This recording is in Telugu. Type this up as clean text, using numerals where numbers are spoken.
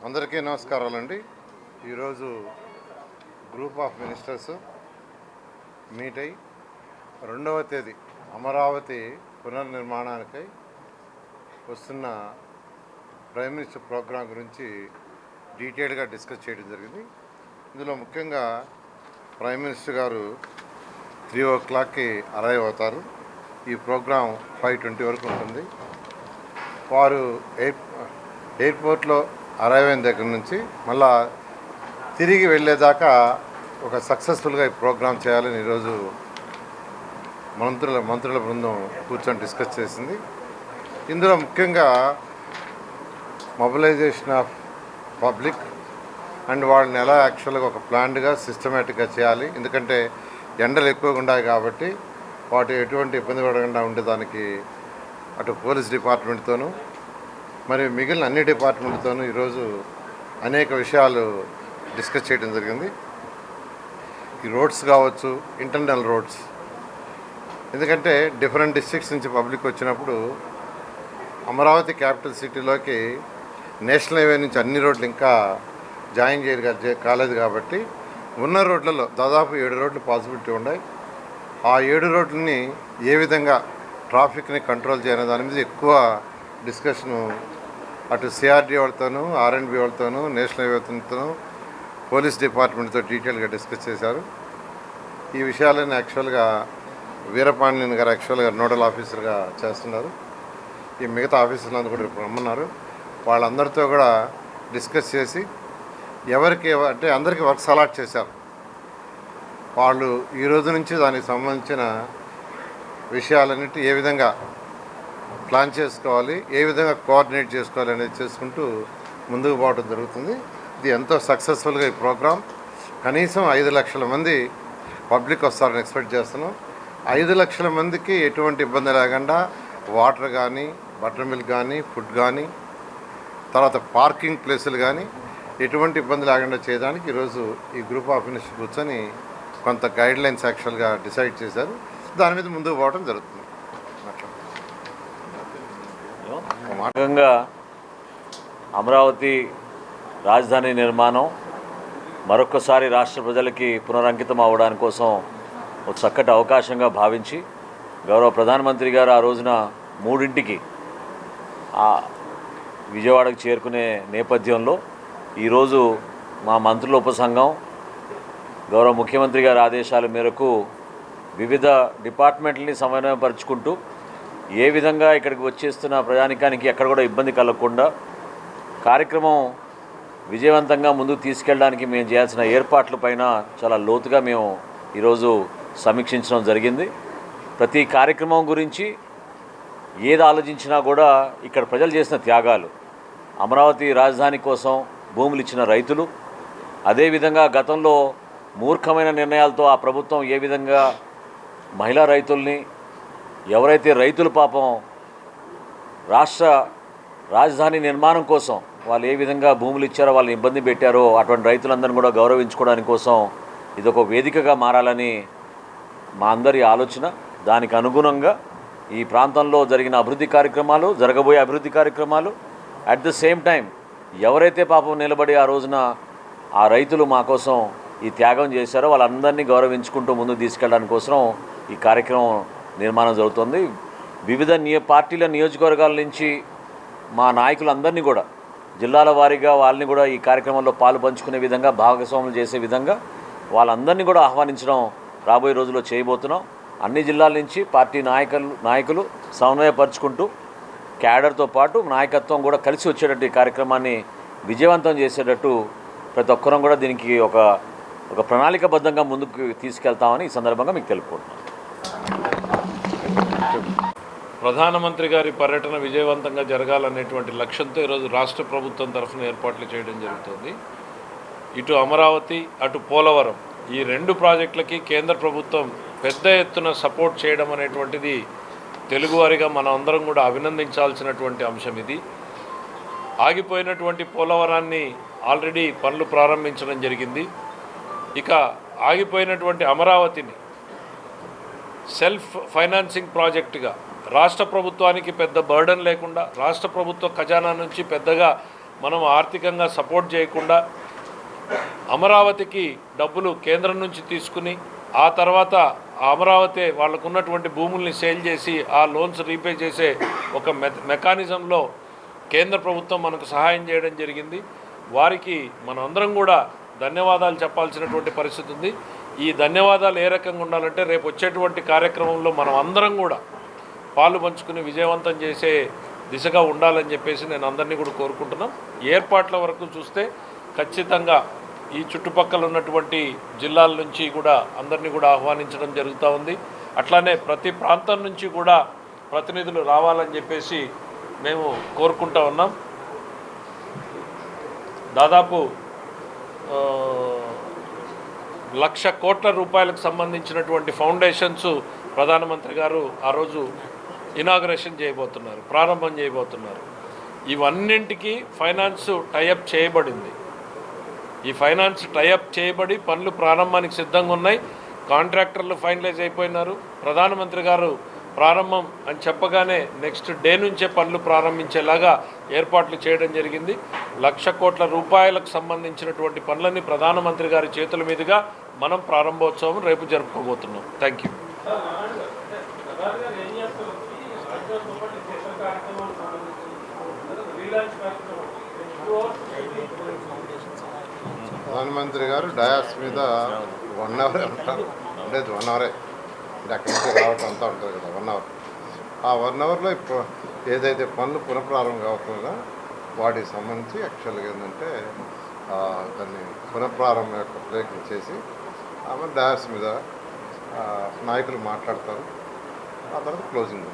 అందరికీ నమస్కారాలండి. ఈరోజు గ్రూప్ ఆఫ్ మినిస్టర్స్ మీట్ అయి 2వ తేదీ అమరావతి పునర్నిర్మాణానికై వస్తున్న ప్రైమ్ మినిస్టర్ ప్రోగ్రాం గురించి డీటెయిల్గా డిస్కస్ చేయడం జరిగింది. ఇందులో ముఖ్యంగా ప్రైమ్ మినిస్టర్ గారు 3 o'clockకి అరైవ్ అవుతారు. ఈ ప్రోగ్రాం 5:20 వరకు ఉంటుంది. వారు ఎయిర్పోర్ట్లో అరైవ్ అయిన దగ్గర నుంచి మళ్ళా తిరిగి వెళ్ళేదాకా ఒక సక్సెస్ఫుల్గా ఈ ప్రోగ్రాం చేయాలని ఈరోజు మంత్రుల బృందం కూర్చొని డిస్కస్ చేసింది. ఇందులో ముఖ్యంగా మొబిలైజేషన్ ఆఫ్ పబ్లిక్ అండ్ వాళ్ళని ఎలా యాక్చువల్గా ఒక ప్లాన్డ్గా సిస్టమేటిక్గా చేయాలి. ఎందుకంటే ఎండలు ఎక్కువగా ఉన్నాయి కాబట్టి వాటి ఎటువంటి ఇబ్బంది పడకుండా ఉండేదానికి అటు పోలీస్ డిపార్ట్మెంట్తోనూ మరియు మిగిలిన అన్ని డిపార్ట్మెంట్తోనూ ఈరోజు అనేక విషయాలు డిస్కస్ చేయడం జరిగింది. ఈ రోడ్స్ కావచ్చు, ఇంటర్నల్ రోడ్స్, ఎందుకంటే డిఫరెంట్ డిస్ట్రిక్ట్స్ నుంచి పబ్లిక్ వచ్చినప్పుడు అమరావతి క్యాపిటల్ సిటీలోకి నేషనల్ హైవే నుంచి అన్ని రోడ్లు ఇంకా జాయిన్ కాలేదు కాబట్టి ఉన్న రోడ్లలో దాదాపు 7 రోడ్లు పాసిబిలిటీ ఉన్నాయి. ఆ 7 రోడ్లని ఏ విధంగా ట్రాఫిక్ని కంట్రోల్ చేయాలనే దాని మీద ఎక్కువ డిస్కషను అటు సిఆర్డీ వాళ్ళతోనూ, ఆర్ఎండ్బి వాళ్ళతోనూ, నేషనల్ హైవేతోనూ, పోలీస్ డిపార్ట్మెంట్తో డీటెయిల్గా డిస్కస్ చేశారు. ఈ విషయాలను యాక్చువల్గా వీరపాండ్యన్ గారు యాక్చువల్గా నోడల్ ఆఫీసర్గా చేస్తున్నారు. ఈ మిగతా ఆఫీసర్లందరూ కూడా ఇప్పుడు రమ్మన్నారు. వాళ్ళందరితో కూడా డిస్కస్ చేసి ఎవరికి అంటే అందరికీ వర్క్స్ అలాట్ చేశారు. వాళ్ళు ఈ రోజు నుంచి దానికి సంబంధించిన విషయాలన్నిటి ఏ విధంగా ప్లాన్ చేసుకోవాలి, ఏ విధంగా కోఆర్డినేట్ చేసుకోవాలి అనేది చేసుకుంటూ ముందుకు పోవడం జరుగుతుంది. ఇది ఎంతో సక్సెస్ఫుల్గా ఈ ప్రోగ్రాం కనీసం 5 లక్షల మంది పబ్లిక్ వస్తారని ఎక్స్పెక్ట్ చేస్తున్నాం. 5 లక్షల మందికి ఎటువంటి ఇబ్బంది లేకుండా వాటర్ కానీ, బటర్ మిల్క్ కానీ, ఫుడ్ కానీ, తర్వాత పార్కింగ్ ప్లేసులు కానీ ఎటువంటి ఇబ్బంది లేకుండా చేయడానికి ఈరోజు ఈ గ్రూప్ ఆఫ్ మినిస్టర్స్ కూర్చొని కొంత గైడ్ లైన్స్ యాక్చువల్గా డిసైడ్ చేశారు. దాని మీద ముందుకు పోవడం జరుగుతుంది. భాగంగా అమరావతి రాజధాని నిర్మాణం మరొకసారి రాష్ట్ర ప్రజలకి పునరంకితం అవ్వడానికి కోసం ఒక చక్కటి అవకాశంగా భావించి గౌరవ ప్రధానమంత్రి గారు ఆ రోజున 3ంటికి విజయవాడకు చేరుకునే నేపథ్యంలో ఈరోజు మా మంత్రుల ఉపసంఘం గౌరవ ముఖ్యమంత్రి గారి ఆదేశాల మేరకు వివిధ డిపార్ట్మెంట్లని సమన్వయపరుచుకుంటూ ఏ విధంగా ఇక్కడికి వచ్చేస్తున్న ప్రజానికానికి ఎక్కడ కూడా ఇబ్బంది కలగకుండా కార్యక్రమం విజయవంతంగా ముందుకు తీసుకెళ్ళడానికి మేము చేయాల్సిన ఏర్పాట్లపైన చాలా లోతుగా మేము ఈరోజు సమీక్షించడం జరిగింది. ప్రతి కార్యక్రమం గురించి ఏది ఆలోచించినా కూడా ఇక్కడ ప్రజలు చేసిన త్యాగాలు, అమరావతి రాజధాని కోసం భూములు ఇచ్చిన రైతులు, అదేవిధంగా గతంలో మూర్ఖమైన నిర్ణయాలతో ఆ ప్రభుత్వం ఏ విధంగా మహిళా రైతుల్ని, ఎవరైతే రైతులు పాపం రాష్ట్ర రాజధాని నిర్మాణం కోసం వాళ్ళు ఏ విధంగా భూములు ఇచ్చారో వాళ్ళని ఇబ్బంది పెట్టారో అటువంటి రైతులందరినీ కూడా గౌరవించుకోవడానికి కోసం ఇదొక వేదికగా మారాలని మా అందరి ఆలోచన. దానికి అనుగుణంగా ఈ ప్రాంతంలో జరిగిన అభివృద్ధి కార్యక్రమాలు, జరగబోయే అభివృద్ధి కార్యక్రమాలు, అట్ ద సేమ్ టైం ఎవరైతే పాపం నిలబడి ఆ రోజున ఆ రైతులు మా కోసం ఈ త్యాగం చేశారో వాళ్ళందరినీ గౌరవించుకుంటూ ముందుకు తీసుకెళ్ళడానికి కోసం ఈ కార్యక్రమం నిర్మాణం జరుగుతుంది. వివిధ పార్టీల నియోజకవర్గాల నుంచి మా నాయకులందరినీ కూడా జిల్లాల వారీగా వాళ్ళని కూడా ఈ కార్యక్రమంలో పాలు పంచుకునే విధంగా, భాగస్వాములు చేసే విధంగా వాళ్ళందరినీ కూడా ఆహ్వానించడం రాబోయే రోజుల్లో చేయబోతున్నాం. అన్ని జిల్లాల నుంచి పార్టీ నాయకులు సమన్వయపరుచుకుంటూ క్యాడర్తో పాటు నాయకత్వం కూడా కలిసి వచ్చేటట్టు ఈ కార్యక్రమాన్ని విజయవంతం చేసేటట్టు ప్రతి ఒక్కరం కూడా దీనికి ఒక ప్రణాళికబద్ధంగా ముందుకు తీసుకెళ్తామని ఈ సందర్భంగా మీకు తెలుపుకుంటున్నాను. ప్రధానమంత్రి గారి పర్యటన విజయవంతంగా జరగాలనేటువంటి లక్ష్యంతో ఈరోజు రాష్ట్ర ప్రభుత్వం తరఫున ఏర్పాట్లు చేయడం జరుగుతుంది. ఇటు అమరావతి, అటు పోలవరం, ఈ 2 ప్రాజెక్టులకి కేంద్ర ప్రభుత్వం పెద్ద ఎత్తున సపోర్ట్ చేయడం అనేటువంటిది తెలుగువారిగా మనం అందరం కూడా అభినందించాల్సినటువంటి అంశం. ఇది ఆగిపోయినటువంటి పోలవరాన్ని ఆల్రెడీ పనులు ప్రారంభించడం జరిగింది. ఇక ఆగిపోయినటువంటి అమరావతిని సెల్ఫ్ ఫైనాన్సింగ్ ప్రాజెక్టుగా రాష్ట్ర ప్రభుత్వానికి పెద్ద బర్డన్ లేకుండా, రాష్ట్ర ప్రభుత్వ ఖజానా నుంచి పెద్దగా మనం ఆర్థికంగా సపోర్ట్ చేయకుండా అమరావతికి డబ్బులు కేంద్రం నుంచి తీసుకుని ఆ తర్వాత అమరావతి వాళ్ళకు ఉన్నటువంటి భూముల్ని సేల్ చేసి ఆ లోన్స్ రీపే చేసే ఒక మెకానిజంలో కేంద్ర ప్రభుత్వం మనకు సహాయం చేయడం జరిగింది. వారికి మనం అందరం కూడా ధన్యవాదాలు చెప్పాల్సినటువంటి పరిస్థితి ఉంది. ఈ ధన్యవాదాలు ఏ రకంగా ఉండాలంటే రేపు వచ్చేటువంటి కార్యక్రమంలో మనం అందరం కూడా పాలు పంచుకుని విజయవంతం చేసే దిశగా ఉండాలని చెప్పేసి నేను అందరినీ కూడా కోరుకుంటున్నాం. ఏర్పాట్ల వరకు చూస్తే ఖచ్చితంగా ఈ చుట్టుపక్కల ఉన్నటువంటి జిల్లాల నుంచి కూడా అందరినీ కూడా ఆహ్వానించడం జరుగుతూ ఉంది. అట్లానే ప్రతి ప్రాంతం నుంచి కూడా ప్రతినిధులు రావాలని చెప్పేసి మేము కోరుకుంటూ ఉన్నాం. దాదాపు 1,00,000 కోట్ల రూపాయలకు సంబంధించినటువంటి ఫౌండేషన్స్ ప్రధానమంత్రి గారు ఆ రోజు ఇనాగరేషన్ చేయబోతున్నారు, ప్రారంభం చేయబోతున్నారు. ఇవన్నింటికి ఫైనాన్స్ టైఅప్ చేయబడింది. ఈ ఫైనాన్స్ టైఅప్ చేయబడి పనులు ప్రారంభానికి సిద్ధంగా ఉన్నాయి. కాంట్రాక్టర్లు ఫైనలైజ్ అయిపోయినారు. ప్రధానమంత్రి గారు ప్రారంభం అని చెప్పగానే నెక్స్ట్ డే నుంచే పనులు ప్రారంభించేలాగా ఏర్పాట్లు చేయడం జరిగింది. 1,00,000 కోట్ల రూపాయలకు సంబంధించినటువంటి పనులన్నీ ప్రధానమంత్రి గారి చేతుల మీదుగా మనం ప్రారంభోత్సవం రేపు జరుపుకోబోతున్నాం. Thank you. ప్రధానమంత్రి గారు డయాస్ మీద 1 అవర్ ఉంటారు, ఉండేది 1 అవరే. అక్కడి నుంచి రావటం అంతా ఉంటుంది కదా 1 అవర్. ఆ 1 అవర్లో ఇప్పుడు ఏదైతే పనులు పునఃప్రారంభం అవుతుందో వాటికి సంబంధించి యాక్చువల్గా ఏంటంటే దాన్ని పునఃప్రారంభం యొక్క ప్రయత్నం చేసి ఆమె డయాస్ మీద నాయకులు మాట్లాడతారు. ఆ తర్వాత క్లోజింగ్.